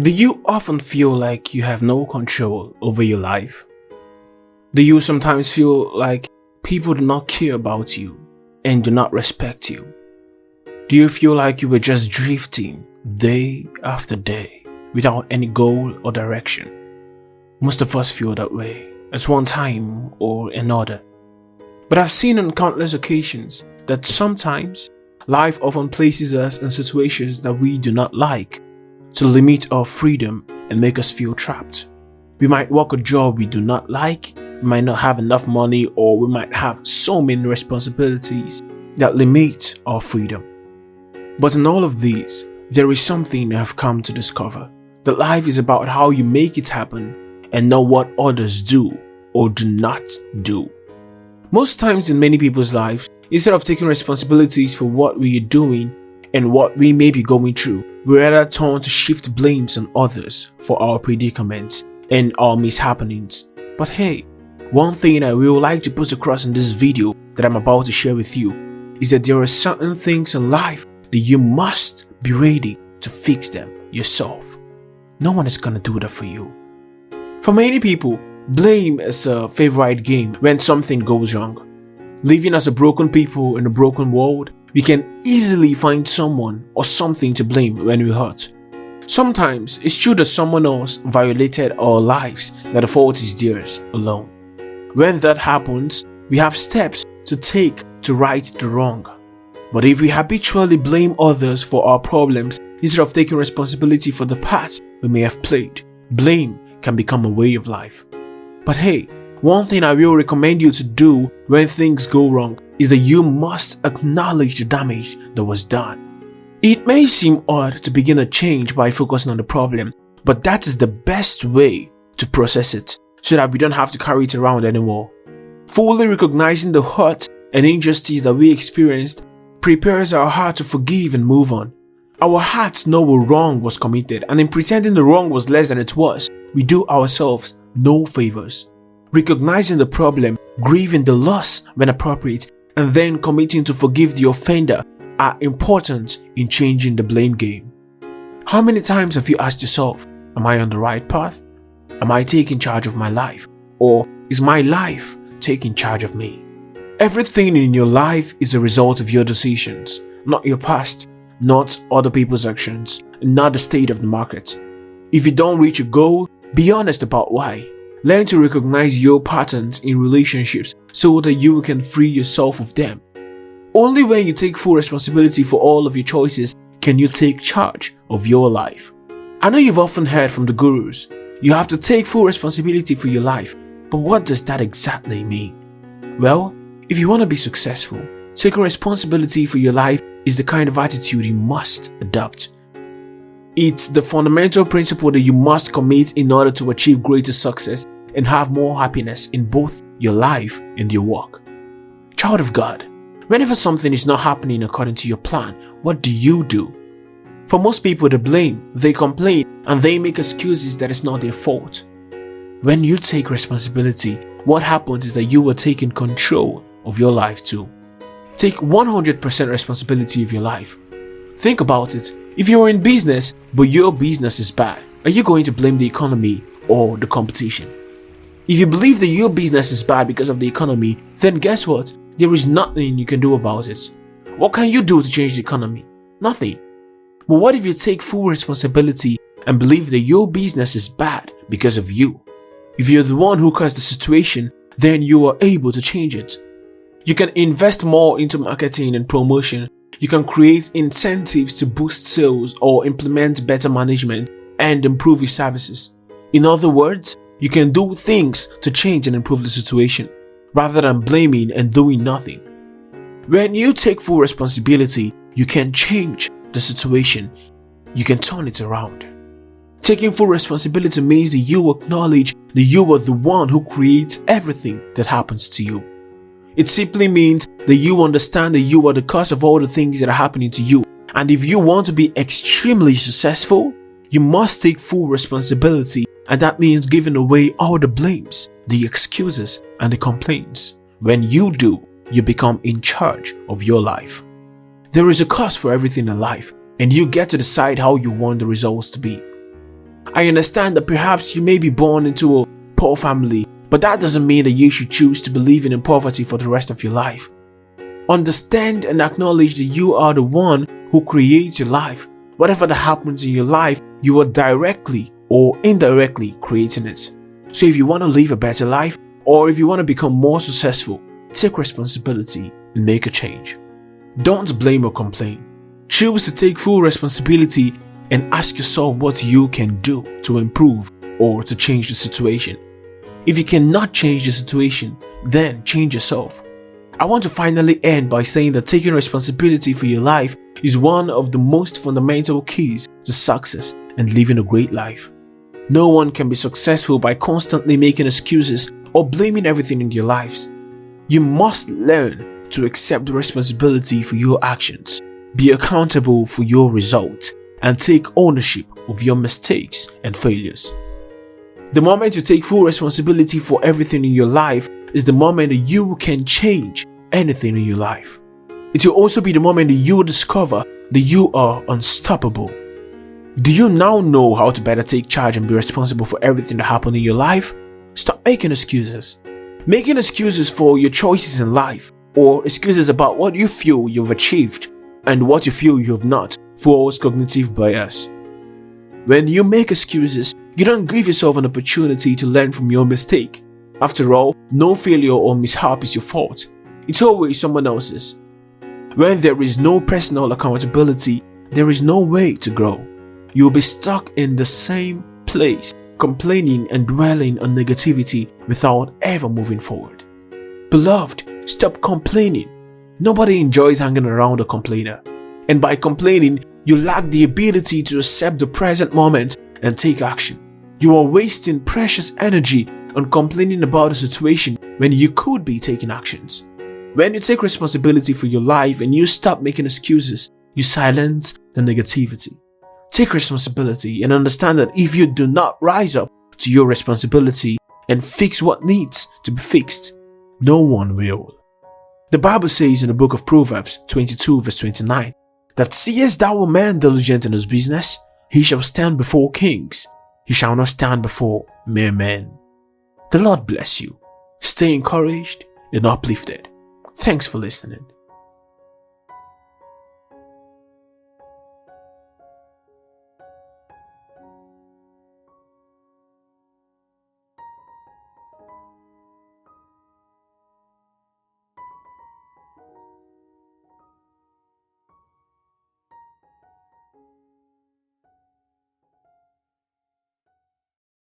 Do you often feel like you have no control over your life? Do you sometimes feel like people do not care about you and do not respect you? Do you feel like you were just drifting day after day without any goal or direction? Most of us feel that way at one time or another. But I've seen on countless occasions that sometimes life often places us in situations that we do not like to limit our freedom and make us feel trapped. We might work a job we do not like, we might not have enough money, or we might have so many responsibilities that limit our freedom. But in all of these, there is something I've come to discover, that life is about how you make it happen and not what others do or do not do. Most times in many people's lives, instead of taking responsibilities for what we are doing and what we may be going through, we rather turn to shift blames on others for our predicaments and our mishappenings. But hey, one thing I will like to put across in this video that I'm about to share with you is that there are certain things in life that you must be ready to fix them yourself. No one is gonna do that for you. For many people, blame is a favorite game when something goes wrong. Living as a broken people in a broken world, we can easily find someone or something to blame when we hurt. Sometimes it's true that someone else violated our lives, that the fault is theirs alone. When that happens, we have steps to take to right the wrong. But if we habitually blame others for our problems instead of taking responsibility for the part we may have played, blame can become a way of life. But hey, one thing I will recommend you to do when things go wrong is that you must acknowledge the damage that was done. It may seem odd to begin a change by focusing on the problem, but that is the best way to process it so that we don't have to carry it around anymore. Fully recognizing the hurt and injustice that we experienced prepares our heart to forgive and move on. Our hearts know a wrong was committed, and in pretending the wrong was less than it was, we do ourselves no favors. Recognizing the problem, grieving the loss when appropriate, and then committing to forgive the offender are important in changing the blame game. How many times have you asked yourself, am I on the right path? Am I taking charge of my life? Or is my life taking charge of me? Everything in your life is a result of your decisions, not your past, not other people's actions, not the state of the market. If you don't reach a goal, be honest about why. Learn to recognize your patterns in relationships so that you can free yourself of them. Only when you take full responsibility for all of your choices can you take charge of your life. I know you've often heard from the gurus, you have to take full responsibility for your life, but what does that exactly mean? Well, if you want to be successful, taking responsibility for your life is the kind of attitude you must adopt. It's the fundamental principle that you must commit in order to achieve greater success and have more happiness in both your life and your work. Child of God, whenever something is not happening according to your plan, what do? For most people, they blame, they complain, and they make excuses that it's not their fault. When you take responsibility, what happens is that you are taking control of your life too. Take 100% responsibility of your life. Think about it. If you're in business, but your business is bad, are you going to blame the economy or the competition? If you believe that your business is bad because of the economy, then guess what? There is nothing you can do about it. What can you do to change the economy? Nothing. But what if you take full responsibility and believe that your business is bad because of you? If you're the one who caused the situation, then you are able to change it. You can invest more into marketing and promotion. You can create incentives to boost sales or implement better management and improve your services. In other words, you can do things to change and improve the situation, rather than blaming and doing nothing. When you take full responsibility, you can change the situation. You can turn it around. Taking full responsibility means that you acknowledge that you are the one who creates everything that happens to you. It simply means that you understand that you are the cause of all the things that are happening to you. And if you want to be extremely successful, you must take full responsibility, and that means giving away all the blames, the excuses, and the complaints. When you do, you become in charge of your life. There is a cost for everything in life, and you get to decide how you want the results to be. I understand that perhaps you may be born into a poor family, but that doesn't mean that you should choose to be living in poverty for the rest of your life. Understand and acknowledge that you are the one who creates your life. Whatever that happens in your life, you are directly or indirectly creating it. So if you want to live a better life, or if you want to become more successful, take responsibility and make a change. Don't blame or complain. Choose to take full responsibility and ask yourself what you can do to improve or to change the situation. If you cannot change the situation, then change yourself. I want to finally end by saying that taking responsibility for your life is one of the most fundamental keys to success and living a great life. No one can be successful by constantly making excuses or blaming everything in their lives. You must learn to accept the responsibility for your actions, be accountable for your results, and take ownership of your mistakes and failures. The moment you take full responsibility for everything in your life is the moment that you can change anything in your life. It will also be the moment that you will discover that you are unstoppable. Do you now know how to better take charge and be responsible for everything that happened in your life? Stop making excuses. Making excuses for your choices in life, or excuses about what you feel you've achieved and what you feel you have not, false cognitive bias. When you make excuses, you don't give yourself an opportunity to learn from your mistake. After all, no failure or mishap is your fault. It's always someone else's. When there is no personal accountability, there is no way to grow. You'll be stuck in the same place, complaining and dwelling on negativity without ever moving forward. Beloved, stop complaining. Nobody enjoys hanging around a complainer. And by complaining, you lack the ability to accept the present moment and take action. You are wasting precious energy on complaining about a situation when you could be taking actions. When you take responsibility for your life and you stop making excuses, you silence the negativity. Take responsibility and understand that if you do not rise up to your responsibility and fix what needs to be fixed, no one will. The Bible says in the book of Proverbs 22 verse 29 that seest thou a man diligent in his business, he shall stand before kings, he shall not stand before mere men. The Lord bless you. Stay encouraged and uplifted. Thanks for listening.